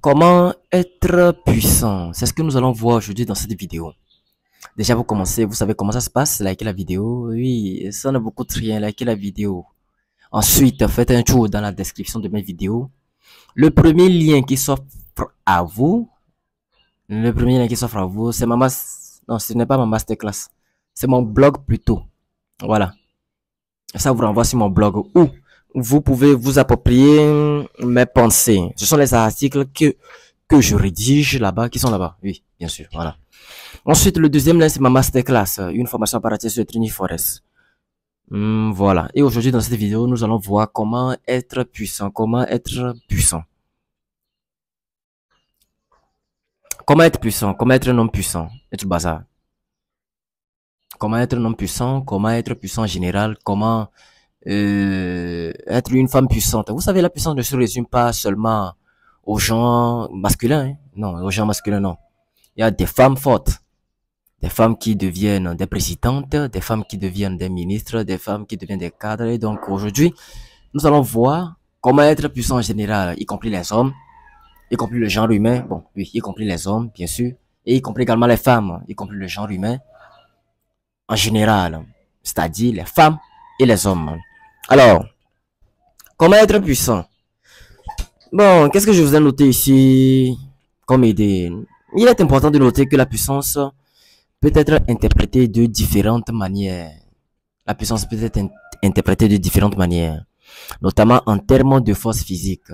Comment être puissant? C'est ce que nous allons voir aujourd'hui dans cette vidéo. Déjà, vous commencez, vous savez comment ça se passe, likez la vidéo. Oui, ça ne vous coûte rien, likez la vidéo. Ensuite, faites un tour dans la description de mes vidéos. Le premier lien qui s'offre à vous, c'est non, ce n'est pas ma masterclass. C'est mon blog plutôt. Voilà. Ça vous renvoie sur mon blog où vous pouvez vous approprier mes pensées. Ce sont les articles que je rédige là-bas, qui sont là-bas. Oui, bien sûr, voilà. Ensuite, le deuxième lien, c'est ma masterclass, une formation à partir sur Trini Forest. Voilà. Et aujourd'hui, dans cette vidéo, nous allons voir comment être puissant. Comment être puissant. Comment être puissant. Comment être un homme puissant. Être bazar. Comment être un homme puissant. Comment être puissant en général. Comment être une femme puissante. Vous savez, la puissance ne se résume pas seulement aux gens masculins. Hein? Non, aux gens masculins, non. Il y a des femmes fortes. Des femmes qui deviennent des présidentes, des femmes qui deviennent des ministres, des femmes qui deviennent des cadres. Et donc aujourd'hui, nous allons voir comment être puissant en général, y compris les hommes, y compris le genre humain, bon, oui, y compris les hommes, bien sûr, et y compris également les femmes, y compris le genre humain en général, c'est-à-dire les femmes et les hommes. Alors, comment être puissant? Bon, qu'est-ce que je vous ai noté ici comme idée? Il est important de noter que la puissance peut être interprétée de différentes manières. La puissance peut être interprétée de différentes manières, notamment en termes de force physique.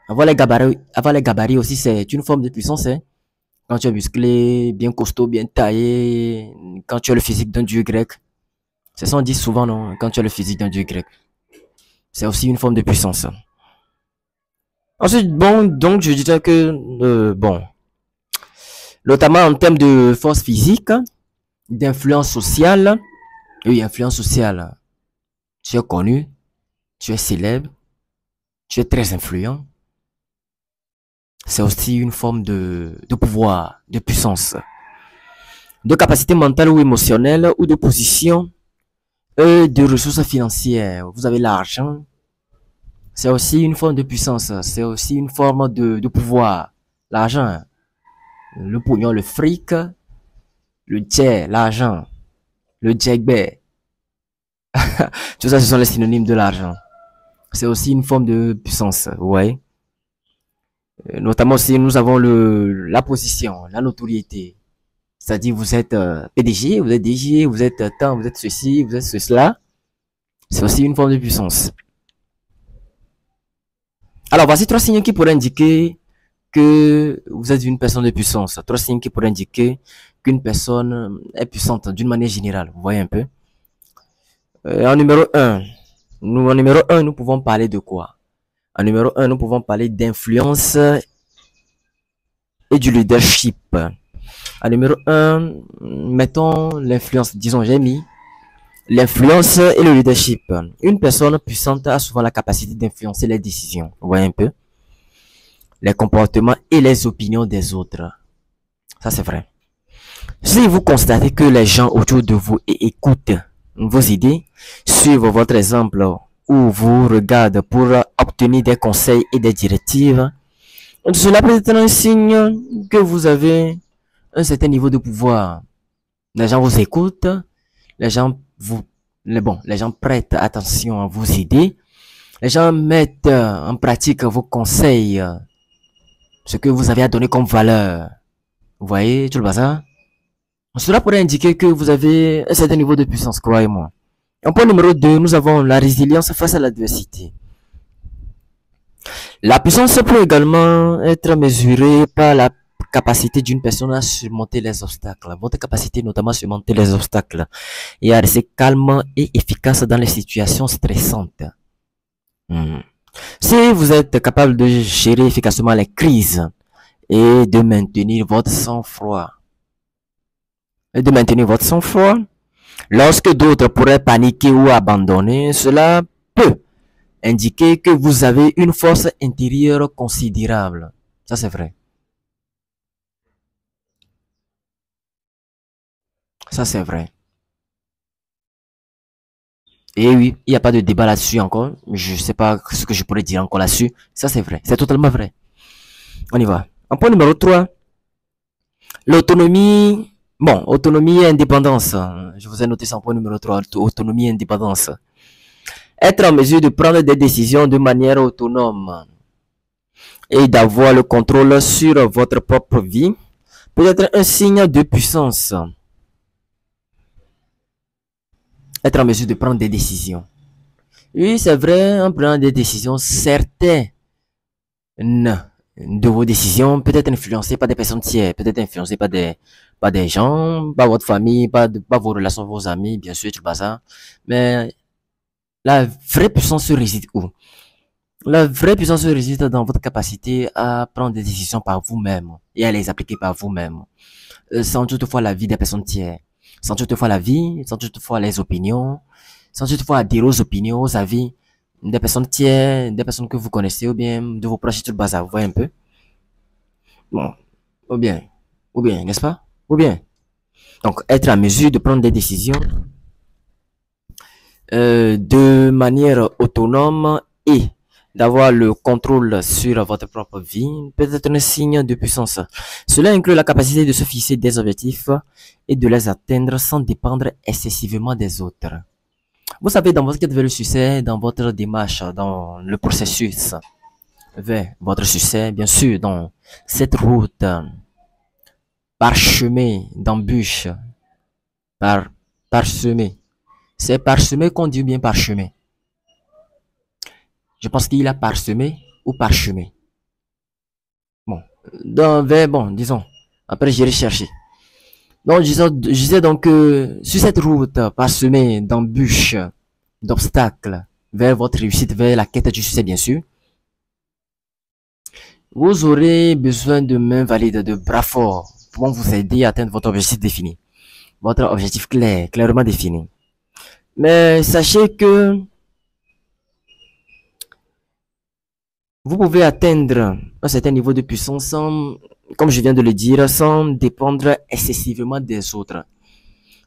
Avoir les gabarits aussi, c'est une forme de puissance. Hein. Quand tu es musclé, bien costaud, bien taillé, quand tu as le physique d'un dieu grec. C'est ça on dit souvent, non? Quand tu as le physique d'un dieu grec. C'est aussi une forme de puissance. Ensuite, bon, donc je dirais que, bon, notamment en termes de force physique, d'influence sociale. Oui, influence sociale. Tu es connu, tu es célèbre, tu es très influent. C'est aussi une forme de pouvoir, de puissance, de capacité mentale ou émotionnelle ou de position et de ressources financières. Vous avez l'argent. C'est aussi une forme de puissance. C'est aussi une forme de pouvoir. L'argent, le pognon, le fric, le jet, l'argent, le jackbait. Tout ça, ce sont les synonymes de l'argent. C'est aussi une forme de puissance, ouais. Notamment si nous avons la position, la notoriété. C'est-à-dire vous êtes PDG, vous êtes DG, vous êtes tant, vous êtes ceci, vous êtes cela. C'est aussi une forme de puissance. Alors voici trois signes qui pourraient indiquer que vous êtes une personne de puissance. Trois signes qui pourraient indiquer qu'une personne est puissante d'une manière générale. Vous voyez un peu. En numéro 1, nous pouvons parler de quoi? En numéro 1, nous pouvons parler d'influence et du leadership. En numéro 1, mettons l'influence. Disons, j'ai mis l'influence et le leadership. Une personne puissante a souvent la capacité d'influencer les décisions. Vous voyez un peu? Les comportements et les opinions des autres. Ça, c'est vrai. Si vous constatez que les gens autour de vous écoutent vos idées, suivent votre exemple ou vous regardent pour obtenir des conseils et des directives, cela peut être un signe que vous avez un certain niveau de pouvoir. Les gens vous écoutent, les gens les gens prêtent attention à vos idées, les gens mettent en pratique vos conseils, ce que vous avez à donner comme valeur. Vous voyez tout le bazar? Cela pourrait indiquer que vous avez un certain niveau de puissance, croyez-moi. En point numéro 2, nous avons la résilience face à l'adversité. La puissance peut également être mesurée par la capacité d'une personne à surmonter les obstacles. Votre capacité notamment à surmonter les obstacles et à rester calme et efficace dans les situations stressantes. Si vous êtes capable de gérer efficacement les crises et de maintenir votre sang-froid, lorsque d'autres pourraient paniquer ou abandonner, cela peut indiquer que vous avez une force intérieure considérable. Ça, c'est vrai. Ça, c'est vrai. Et oui, il n'y a pas de débat là-dessus encore. Je ne sais pas ce que je pourrais dire encore là-dessus. Ça, c'est vrai. C'est totalement vrai. On y va. En point numéro 3, l'autonomie. Bon, autonomie et indépendance. Je vous ai noté ça en point numéro 3, autonomie et indépendance. Être en mesure de prendre des décisions de manière autonome et d'avoir le contrôle sur votre propre vie peut être un signe de puissance. Être en mesure de prendre des décisions. Oui, c'est vrai, en prenant des décisions, certaines de vos décisions peut être influencées par des personnes tiers, peut être influencées par des gens, par votre famille, par vos relations, vos amis, bien sûr, tout ça. Mais la vraie puissance réside où? La vraie puissance réside dans votre capacité à prendre des décisions par vous-même et à les appliquer par vous-même, sans toutefois la vie des personnes tiers, sans toutefois la vie, sans toutefois les opinions, sans toutefois adhérer aux opinions, aux avis des personnes tiers, des personnes que vous connaissez ou bien de vos proches et tout le bazar, vous voyez un peu? Bon, ou bien, n'est-ce pas? Ou bien. Donc, être en mesure de prendre des décisions de manière autonome et d'avoir le contrôle sur votre propre vie peut être un signe de puissance. Cela inclut la capacité de se fixer des objectifs et de les atteindre sans dépendre excessivement des autres. Vous savez, dans votre quête vers le succès, dans votre démarche, dans le processus vers votre succès, bien sûr, dans cette route parsemée d'embûches, parsemée. C'est parsemé qu'on dit bien parsemé. Je pense qu'il a parsemé ou parsemé. Bon, disons. Après, j'irai chercher. Donc, je disais donc que sur cette route parsemée d'embûches, d'obstacles vers votre réussite, vers la quête du succès, bien sûr, vous aurez besoin de mains valides, de bras forts pour vous aider à atteindre votre objectif défini. Votre objectif clair, clairement défini. Mais sachez que vous pouvez atteindre un certain niveau de puissance sans, comme je viens de le dire, sans dépendre excessivement des autres.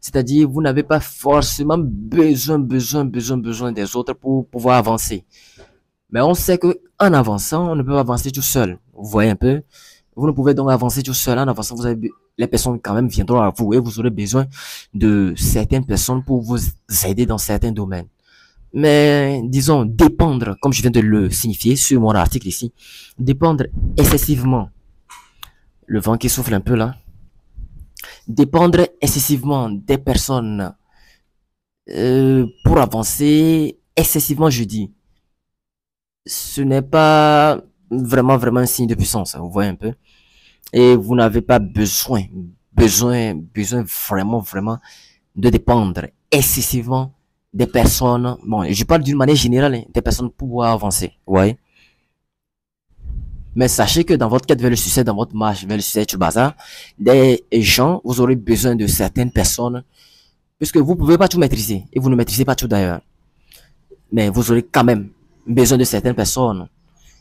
C'est-à-dire, vous n'avez pas forcément besoin des autres pour pouvoir avancer. Mais on sait que en avançant, on ne peut pas avancer tout seul. Vous voyez un peu? Vous ne pouvez donc avancer tout seul. En avançant, les personnes quand même viendront à vous et vous aurez besoin de certaines personnes pour vous aider dans certains domaines. Mais, disons, dépendre, comme je viens de le signifier sur mon article ici, dépendre excessivement, le vent qui souffle un peu là, dépendre excessivement des personnes pour avancer, excessivement je dis, ce n'est pas vraiment un signe de puissance, vous voyez un peu, et vous n'avez pas besoin vraiment de dépendre excessivement des personnes, bon, je parle d'une manière générale, hein, des personnes pour pouvoir avancer, ouais. Mais sachez que dans votre quête vers le succès, dans votre marche vers le succès du bazar, des gens, vous aurez besoin de certaines personnes, puisque vous pouvez pas tout maîtriser, et vous ne maîtrisez pas tout d'ailleurs. Mais vous aurez quand même besoin de certaines personnes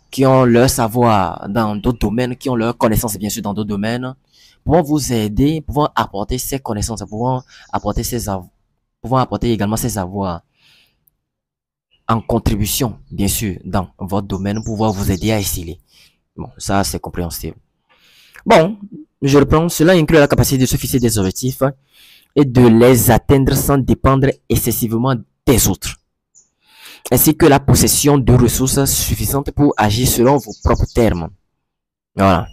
qui ont leur savoir dans d'autres domaines, qui ont leur connaissance bien sûr dans d'autres domaines, pouvant vous aider, pouvant apporter ces connaissances, pouvant apporter également ces savoirs en contribution, bien sûr, dans votre domaine, pour pouvoir vous aider à exceller. Bon, ça, c'est compréhensible. Bon, je reprends. Cela inclut la capacité de se fixer des objectifs et de les atteindre sans dépendre excessivement des autres, ainsi que la possession de ressources suffisantes pour agir selon vos propres termes. Voilà.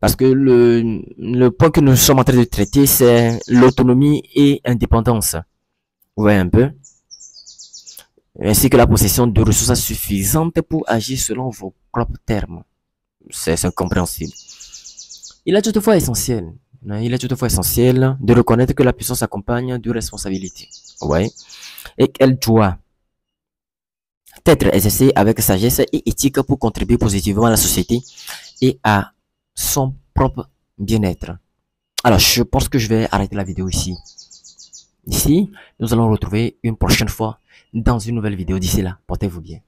Parce que le point que nous sommes en train de traiter, c'est l'autonomie et indépendance. Vous voyez un peu? Ainsi que la possession de ressources suffisantes pour agir selon vos propres termes. C'est compréhensible. Il est toutefois essentiel de reconnaître que la puissance s'accompagne de responsabilité. Ouais. Et qu'elle doit être exercée avec sagesse et éthique pour contribuer positivement à la société et à son propre bien-être. Alors, je pense que je vais arrêter la vidéo ici. D'ici, nous allons retrouver une prochaine fois dans une nouvelle vidéo. D'ici là, portez-vous bien.